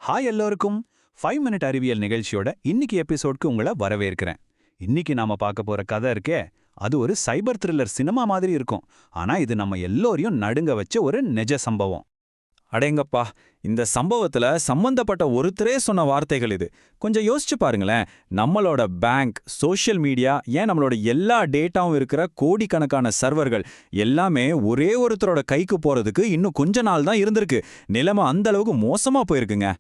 Hi எல்லோருக்கும் 5 minute அறிவியல் நிகழ்ச்சியோட இன்னைக்கு எபிசோட்க்கு உங்களை வரவேற்கிறேன். இன்னைக்கு நாம பார்க்க போற கதை இருக்கே, அது ஒரு சைபர் த்ரில்லர் சினிமா மாதிரி இருக்கும். ஆனா இது நம்ம எல்லோரையும் நடுங்க வச்ச ஒரு நிஜ சம்பவம். அடேங்கப்பா, இந்த சம்பவத்துல சம்பந்தப்பட்ட ஒருத்தரே சொன்ன வார்த்தைகள் இது. கொஞ்சம் யோசிச்சு பாருங்களேன். நம்மளோட பேங்க், சோஷியல் மீடியா, ஏன் நம்மளோட எல்லா டேட்டாவும் இருக்கிற கோடிக்கணக்கான சர்வர்கள் எல்லாமே ஒரே ஒருத்தரோட கைக்கு போறதுக்கு இன்னும் கொஞ்ச நாள் தான் இருந்திருக்கு. நிலைமை அந்த அளவுக்கு மோசமா போயிருக்குங்க.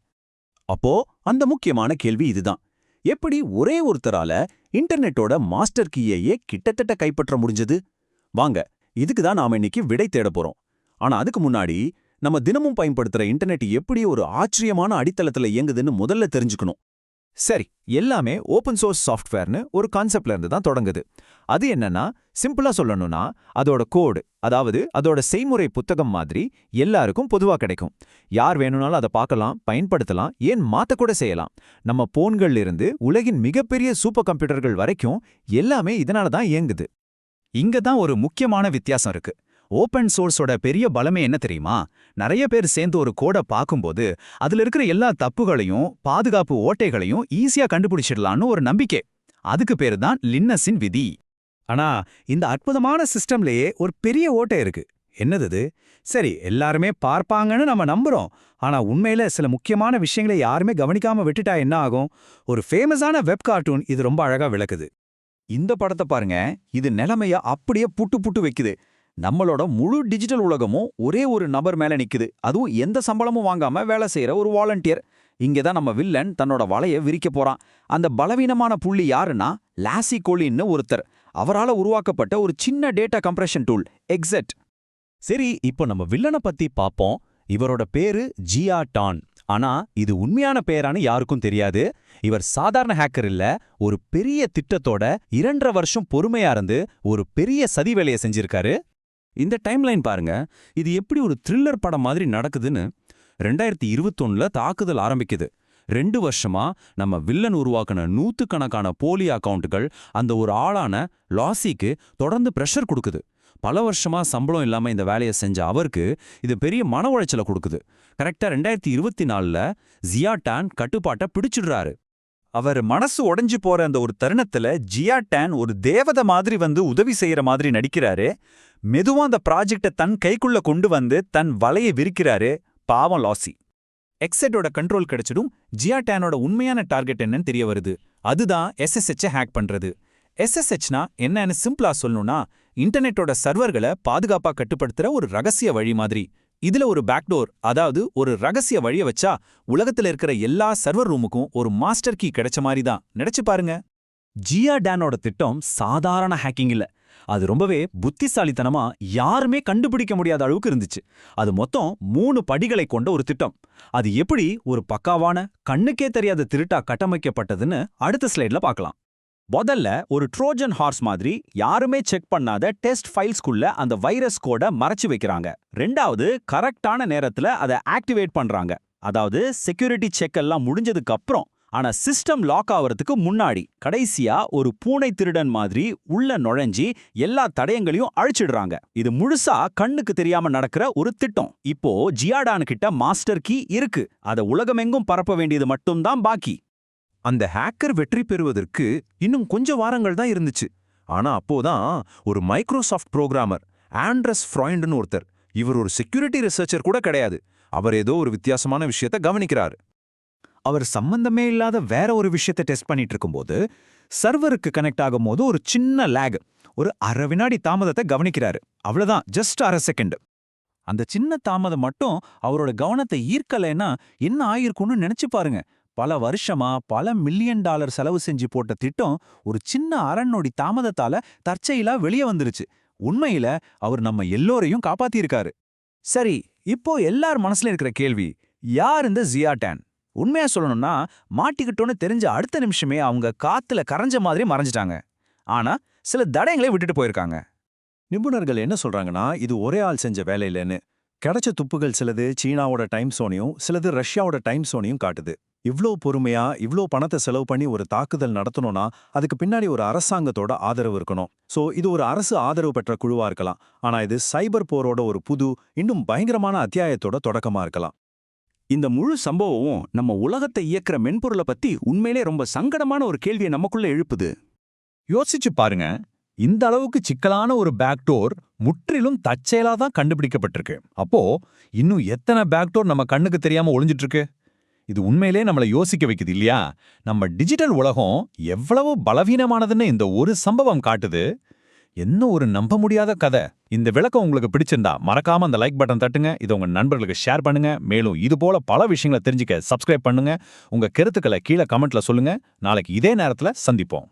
அப்போ அந்த முக்கியமான கேள்வி இதுதான். எப்படி ஒரே ஒருத்தரால இன்டர்நெட்டோட மாஸ்டர் கீயையே கிட்டத்தட்ட கைப்பற்ற முடிஞ்சது? வாங்க, இதுக்கு தான் நாம இன்னைக்கு விடை தேட போறோம். ஆனா அதுக்கு முன்னாடி நம்ம தினமும் பயன்படுத்துற இன்டர்நெட் எப்படி ஒரு ஆச்சரியமான அடித்தளத்துல இயங்குதுன்னு முதல்ல தெரிஞ்சுக்கணும். சரி, எல்லாமே ஓபன் சோர்ஸ் சாஃப்ட்வேர்னு ஒரு கான்செப்ட்ல இருந்து தான் தொடங்குது. அது என்னன்னா, சிம்பிளா சொல்லணும்னா அதோட கோடு, அதாவது அதோட செய்முறை புத்தகம் மாதிரி எல்லாருக்கும் பொதுவா கிடைக்கும். யார் வேணும்னாலும் அதை பார்க்கலாம், பயன்படுத்தலாம், ஏன் மாத்தக்கூட செய்யலாம். நம்ம போன்கள்ல இருந்து உலகின் மிகப்பெரிய சூப்பர் கம்ப்யூட்டர்கள் வரைக்கும் எல்லாமே இதனால தான் இயங்குது. இங்க தான் ஒரு முக்கியமான வித்தியாசம் இருக்கு. ஓப்பன் சோர்ஸோட பெரிய பலமே என்ன தெரியுமா? நிறைய பேர் சேர்ந்து ஒரு கோடை பார்க்கும்போது அதுல இருக்கிற எல்லா தப்புகளையும் பாதுகாப்பு ஓட்டைகளையும் ஈஸியா கண்டுபிடிச்சிடலான்னு ஒரு நம்பிக்கை. அதுக்கு பேரு தான் லின்னஸின் விதி. ஆனா இந்த அற்புதமான சிஸ்டம்லயே ஒரு பெரிய ஓட்டை இருக்கு. என்னது? சரி, எல்லாருமே பார்ப்பாங்கன்னு நம்ம நம்புறோம். ஆனா உண்மையில சில முக்கியமான விஷயங்களை யாருமே கவனிக்காம விட்டுட்டா என்ன ஆகும்? ஒரு ஃபேமஸான வெப் கார்ட்டூன் இது ரொம்ப அழகா விளக்குது. இந்த படத்தை பாருங்க, இது நிலைமைய அப்படியே புட்டு புட்டு வைக்குது. நம்மளோட முழு டிஜிட்டல் உலகமும் ஒரே ஒரு நபர் மேல நிக்குது. அதுவும் எந்த சம்பளமும் வாங்காம வேலை செய்யற ஒரு வாலண்டியர். இங்கதான் நம்ம வில்லன் தன்னோட வலைய விரிக்க போறான். அந்த பலவீனமான புள்ளி யாருன்னா லாசி கோலின்னு ஒருத்தர். அவரால உருவாக்கப்பட்ட ஒரு சின்ன டேட்டா கம்ப்ரெஷன் டூல் எக்ஸெட். சரி, இப்போ நம்ம வில்லனை பத்தி பாப்போம். இவரோட பேரு ஜியா டான். ஆனா இது உண்மையான பேரான்னு யாருக்கும் தெரியாது. இவர் சாதாரண ஹேக்கர் இல்ல, ஒரு பெரிய திட்டத்தோட 2.5 வருஷம் பொறுமையா இருந்து ஒரு பெரிய சதி வேலையை செஞ்சிருக்காரு. இந்த டைம்லைன் பாருங்க, இது எப்படி ஒரு த்ரில்லர் படம் மாதிரி நடக்குதுன்னு. 2021ல தாக்குதல் ஆரம்பிக்குது. 2 வருஷமா நம்ம வில்லன் உருவாக்கின நூத்துக்கணக்கான போலி அக்கவுண்டுகள் அந்த ஒரு ஆளான லாசிக்கு தொடர்ந்து பிரஷர் கொடுக்குது. பல வருஷமா சம்பளம் இல்லாம இந்த வேலையை செஞ்ச அவருக்கு இது பெரிய மன உளைச்சலை கொடுக்குது. கரெக்டா 2024ல ஜியா டான் கட்டுப்பாட்டை பிடிச்சிடுறாரு. அவர் மனசு உடைஞ்சு போற அந்த ஒரு தருணத்துல ஜியா டான் ஒரு தேவதை மாதிரி வந்து உதவி செய்யற மாதிரி நடிக்கிறாரு. மெதுவா அந்த ப்ராஜெக்டை தன் கைக்குள்ள கொண்டு வந்து தன் வலையை விரிக்கிறாரு. பாவம் லாசி. எக்ஸெட்டோட கண்ட்ரோல் கிடைச்சிடும். ஜியா டானோட உண்மையான டார்கெட் என்னன்னு தெரிய வருது. அதுதான் SSH ஹேக் பண்றது. SSHனா என்னன்னு சிம்பிளா சொல்லணும்னா, இன்டர்நெட்டோட சர்வர்களை பாதுகாப்பா கட்டுப்படுத்துற ஒரு ரகசிய வழி மாதிரி. இதுல ஒரு பேக்டோர், அதாவது ஒரு ரகசிய வழியை வச்சா உலகத்துல இருக்கிற எல்லா சர்வர் ரூமுக்கும் ஒரு மாஸ்டர் கீ கிடைச்ச மாதிரி தான். நினைச்சு பாருங்க. ஜியா டானோட திட்டம் சாதாரண ஹேக்கிங் இல்ல. அது ரொம்பவே புத்திசாலித்தனமா யாருமே கண்டுபிடிக்க முடியாத அளவுக்கு இருந்துச்சு. அது மொத்தம் 3 படிகளை கொண்ட ஒரு திட்டம். அது எப்படி ஒரு பக்காவான கண்ணுக்கே தெரியாத திருட்டா கட்டமைக்கப்பட்டதுன்னு அடுத்த ஸ்லைட்ல பார்க்கலாம். முதல்ல ஒரு ட்ரோஜன் ஹார்ஸ் மாதிரி யாருமே செக் பண்ணாத டெஸ்ட் ஃபைல்ஸ்குள்ள அந்த வைரஸ் கோட மறைச்சு வைக்கிறாங்க. 2வது, கரெக்டான நேரத்துல அதை ஆக்டிவேட் பண்றாங்க. அதாவது செக்யூரிட்டி செக் எல்லாம் முடிஞ்சதுக்கு அப்புறம், ஆனா சிஸ்டம் லாக் ஆவறதுக்கு முன்னாடி கடைசியா ஒரு பூனை திருடன் மாதிரி உள்ள நுழைஞ்சி எல்லா தடயங்களையும் அழிச்சிடுறாங்க. இது முழுசா கண்ணுக்கு தெரியாம நடக்கிற ஒரு திட்டம். இப்போ ஜியாடான் கிட்ட மாஸ்டர் கீ இருக்கு. அதை உலகமெங்கும் பரப்ப வேண்டியது மட்டும்தான் பாக்கி. அந்த ஹேக்கர் வெற்றி பெறுவதற்கு இன்னும் கொஞ்சம் வாரங்கள் தான் இருந்துச்சு. ஆனா அப்போதான் ஒரு மைக்ரோசாஃப்ட் புரோகிராமர் ஆண்ட்ரஸ் ஃப்ராய்ண்டுன்னு ஒருத்தர், இவர் ஒரு செக்யூரிட்டி ரிசர்ச்சர் கூட கிடையாது, அவர் ஏதோ ஒரு வித்தியாசமான விஷயத்த கவனிக்கிறாரு. அவர் சம்பந்தமே இல்லாத வேற ஒரு விஷயத்தை டெஸ்ட் பண்ணிட்டு இருக்கும்போது சர்வருக்கு கனெக்ட் ஆகும்போது ஒரு சின்ன லேக், ஒரு அரை வினாடி தாமதத்தை கவனிக்கிறாரு. அவ்வளவுதான், ஜஸ்ட் அரை செகண்ட். அந்த சின்ன தாமதம் மட்டும் அவரோட கவனத்தை ஈர்க்கலைன்னா என்ன ஆயிருக்கும்னு நினைச்சு பாருங்க. பல வருஷமா பல மில்லியன் டாலர் செலவு செஞ்சு போட்ட திட்டம் ஒரு சின்ன அரண்நொடி தாமதத்தால தற்செயலா வெளியே வந்துருச்சு. உண்மையில அவர் நம்ம எல்லோரையும் காப்பாத்திருக்காரு. சரி, இப்போ எல்லார் மனசுல இருக்கிற கேள்வி, யார் இந்த ஜியா டான்? உண்மையா சொல்லணும்னா, மாட்டிக்கிட்டோன்னு தெரிஞ்ச அடுத்த நிமிஷமே அவங்க காத்துல கரைஞ்ச மாதிரி மறைஞ்சிட்டாங்க. ஆனா சில தடயங்களை விட்டுட்டு போயிருக்காங்க. நிபுணர்கள் என்ன சொல்றாங்கன்னா, இது ஒரே ஆள் செஞ்ச வேலை இல்லைன்னு. கிடைச்ச துப்புகள் சிலது சீனாவோட டைம் சோனையும் சிலது ரஷ்யாவோட டைம் சோனையும் காட்டுது. இவ்ளோ பொறுமையா இவ்ளோ பணத்தை செலவு பண்ணி ஒரு தாக்குதல் நடத்தணும்னா அதுக்கு பின்னாடி ஒரு அரசாங்கத்தோட ஆதரவு இருக்கணும். சோ இது ஒரு அரசு ஆதரவு பெற்ற குழுவா இருக்கலாம். ஆனா இது சைபர் போரோட ஒரு புது, இன்னும் பயங்கரமான அத்தியாயத்தோட தொடக்கமா இருக்கலாம். இந்த முழு சம்பவமும் நம்ம உலகத்தை இயக்குற மென்பொருளை பத்தி உண்மையிலே ரொம்ப சங்கடமான ஒரு கேள்வியை நமக்குள்ள எழுப்புது. யோசிச்சு பாருங்க, இந்த அளவுக்கு சிக்கலான ஒரு பேக்டோர் முற்றிலும் தற்செயலா தான் கண்டுபிடிக்கப்பட்டிருக்கு. அப்போ இன்னும் எத்தனை பேக்டோர் நம்ம கண்ணுக்கு தெரியாம ஒளிஞ்சிட்டு இருக்கு? இது உண்மையிலே நம்மள யோசிக்க வைக்குது இல்லையா? நம்ம டிஜிட்டல் உலகம் எவ்வளவு பலவீனமானதுன்னு இந்த ஒரு சம்பவம் காட்டுது. என்ன ஒரு நம்ப முடியாத கதை. இந்த விளக்கம் உங்களுக்கு பிடிச்சிருந்தா மறக்காம அந்த லைக் பட்டன் தட்டுங்க. இதை உங்க நண்பர்களுக்கு ஷேர் பண்ணுங்க. மேலும் இது போல பல விஷயங்களை தெரிஞ்சுக்க சப்ஸ்கிரைப் பண்ணுங்க. உங்க கருத்துக்களை கீழே கமெண்ட்ல சொல்லுங்க. நாளைக்கு இதே நேரத்துல சந்திப்போம்.